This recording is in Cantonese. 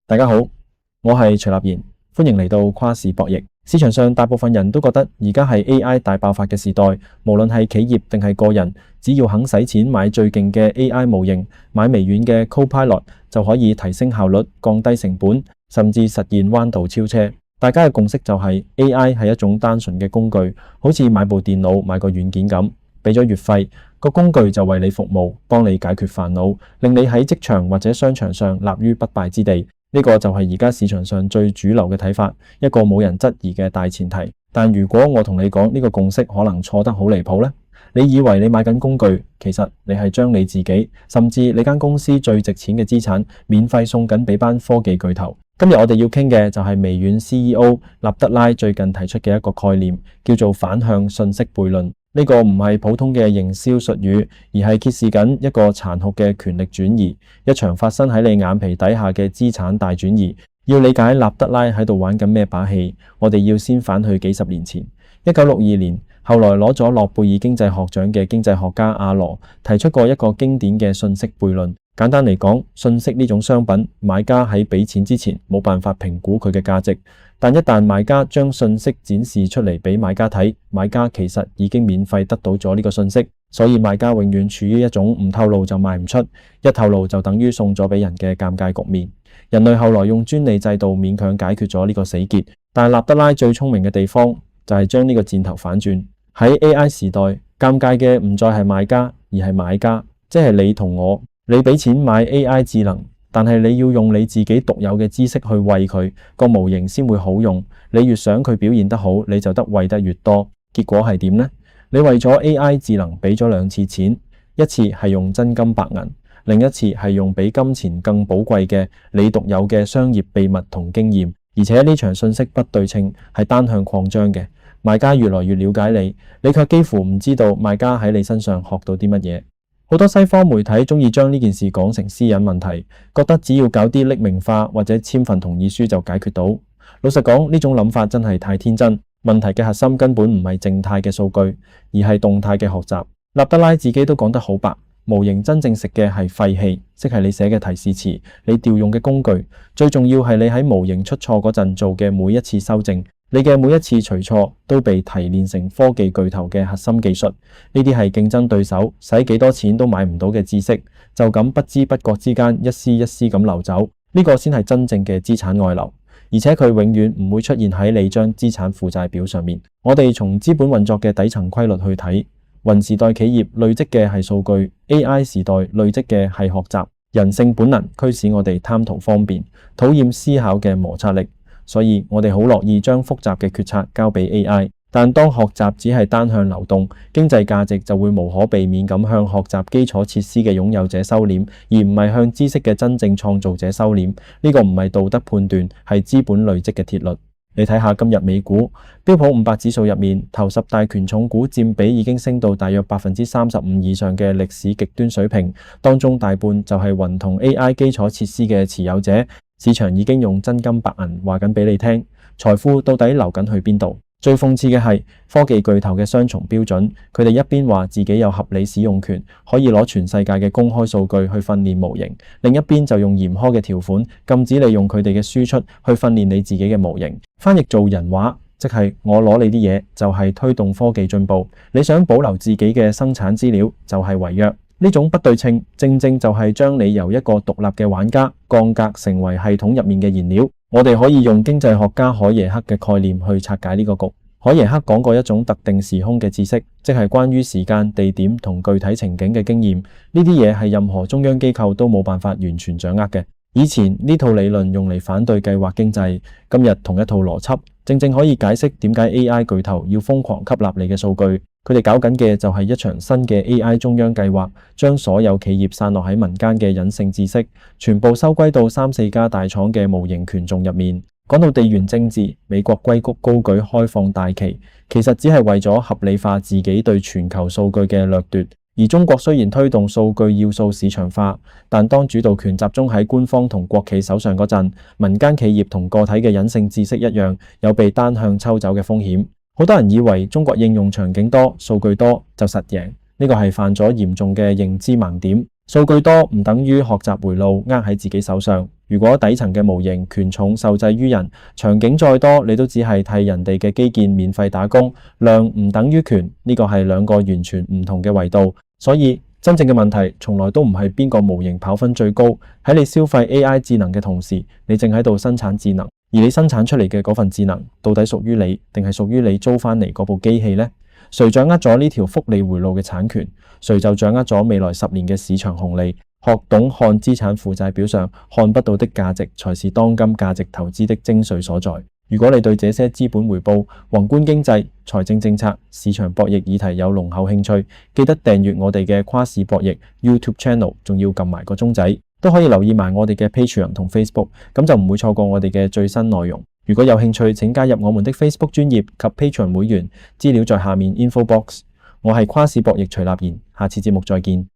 大家好，我係徐立賢，歡迎嚟到跨市博弈。市場上大部分人都覺得而家係 AI 大爆發嘅時代，無論係企業定係個人，只要肯使錢買最勁嘅 AI 模型，買微軟嘅 Copilot 就可以提升效率、降低成本，甚至實現彎道超車。大家嘅共識就係 AI 係一種單純嘅工具，好似買部電腦買個軟件咁，俾咗月費，個工具就為你服務，幫你解決煩惱，令你喺職場或者商場上立於不敗之地。呢個就係而家市場上最主流嘅睇法，一個冇人質疑嘅大前提。但如果我同你講呢個共識可能錯得好離譜呢？你以為你買緊工具，其實你係將你自己，甚至你間公司最值錢嘅資產免費送緊俾班科技巨頭。今日我哋要傾嘅就係微軟 CEO 納德拉最近提出嘅一個概念，叫做反向信息悖論。呢個唔係普通嘅營銷術語，而係揭示緊一個殘酷嘅權力轉移，一場發生喺你眼皮底下嘅資產大轉移。要理解納德拉喺度玩緊咩把戲，我哋要先返去幾十年前。1962年，後來攞咗諾貝爾經濟學獎嘅經濟學家阿羅提出過一個經典嘅信息悖論。簡單嚟講，信息呢種商品，買家喺俾錢之前冇辦法評估佢嘅價值，但一旦賣家將信息展示出嚟俾買家睇，買家其實已經免費得到咗呢個信息，所以賣家永遠處於一種唔透露就賣唔出，一透露就等於送咗俾人嘅尷尬局面。人類後來用專利制度勉強解決咗呢個死結，但係納德拉最聰明嘅地方就係將呢個箭頭反轉。喺 AI 時代，尷尬嘅唔再係賣家，而係買家，即係你同我。你俾錢買 AI 智能，但係你要用你自己獨有嘅知識去餵佢，個模型先會好用。你越想佢表現得好，你就得餵得越多。結果係點呢？你為咗 AI 智能俾咗兩次錢，一次係用真金白銀，另一次係用比金錢更寶貴嘅你獨有嘅商業秘密同經驗。而且呢場信息不對稱係單向擴張嘅，賣家越來越了解你，你卻幾乎唔知道賣家喺你身上學到啲乜嘢。好多西方媒體中意將呢件事講成私隱問題，覺得只要搞啲匿名化或者簽份同意書就解決到。老實講，呢種諗法真係太天真。問題嘅核心根本唔係靜態嘅數據，而係動態嘅學習。納德拉自己都講得好白，模型真正食嘅係廢氣，即係你寫嘅提示詞，你調用嘅工具。最重要係你喺模型出錯嗰陣做嘅每一次修正。你嘅每一次除錯都被提煉成科技巨頭嘅核心技術，呢啲係競爭對手使幾多錢都買唔到嘅知識，就咁不知不覺之間一絲一絲咁流走，呢個先係真正嘅資產外流，而且佢永遠唔會出現喺你張資產負債表上面。我哋從資本運作嘅底層規律去睇，雲時代企業累積嘅係數據， AI 時代累積嘅係學習。人性本能驅使我哋貪圖方便，討厭思考嘅摩擦力。所以我哋好樂意將複雜嘅決策交俾 AI， 但當學習只係單向流動，經濟價值就會無可避免咁向學習基礎設施嘅擁有者收斂，而唔係向知識嘅真正創造者收斂。呢個唔係道德判斷，係資本累積嘅鐵律。你睇下今日美股標普500指數入面，頭10大權重股佔比已經升到大約35%以上嘅歷史極端水平，當中大半就係雲同 AI 基礎設施嘅持有者。市場已經用真金白銀話緊俾你聽，財富到底流緊去邊度？最諷刺嘅係科技巨頭嘅雙重標準，佢哋一邊話自己有合理使用權，可以攞全世界嘅公開數據去訓練模型，另一邊就用嚴苛嘅條款禁止你用佢哋嘅輸出去訓練你自己嘅模型。翻譯做人話，即係我攞你啲嘢就係推動科技進步，你想保留自己嘅生產資料就係違約。呢種不對稱，正正就係將你由一個獨立嘅玩家降格成為系統入面嘅燃料。我哋可以用經濟學家海耶克嘅概念去拆解呢個局。海耶克講過一種特定時空嘅知識，即係關於時間、地點同具體情景嘅經驗。呢啲嘢係任何中央機構都冇辦法完全掌握嘅。以前呢套理論用嚟反對計劃經濟，今日同一套邏輯，正正可以解釋點解 AI 巨頭要瘋狂吸納你嘅數據。佢哋搞緊嘅就係一場新嘅 AI 中央計劃，將所有企業散落喺民間嘅隱性知識，全部收歸到3-4家大廠嘅無形權重入面。講到地緣政治，美國硅谷高舉開放大旗，其實只係為咗合理化自己對全球數據嘅掠奪。而中國雖然推動數據要素市場化，但當主導權集中喺官方同國企手上嗰陣，民間企業同個體嘅隱性知識一樣，有被單向抽走嘅風險。好多人以為中國應用場景多、數據多就實贏，呢個係犯咗嚴重嘅認知盲點。數據多唔等於學習回路握喺自己手上。如果底層嘅模型權重受制於人，場景再多，你都只係替人哋嘅基建免費打工。量唔等於權，呢個係兩個完全唔同嘅維度。所以真正嘅問題從來都唔係邊個模型跑分最高。喺你消費 AI 智能嘅同時，你正喺度生產智能。而你生產出嚟嘅嗰份智能，到底屬於你，定係屬於你租翻嚟嗰部機器呢？誰掌握咗呢條複利回路嘅產權，誰就掌握咗未來10年嘅市場紅利。學懂看資產負債表上看不到的價值，才是當今價值投資的精髓所在。如果你對這些資本回報、宏觀經濟、財政政策、市場博弈議題有濃厚興趣，記得訂閱我哋嘅跨市博弈 YouTube Channel， 仲要撳埋個鐘仔，都可以留意埋我哋嘅 Patreon 同 Facebook， 咁就唔會錯過我哋嘅最新內容。如果有興趣，請加入我們的 Facebook 專頁及 Patreon 會員，資料在下面 Info Box。我係跨市博弈徐立言，下次節目再見。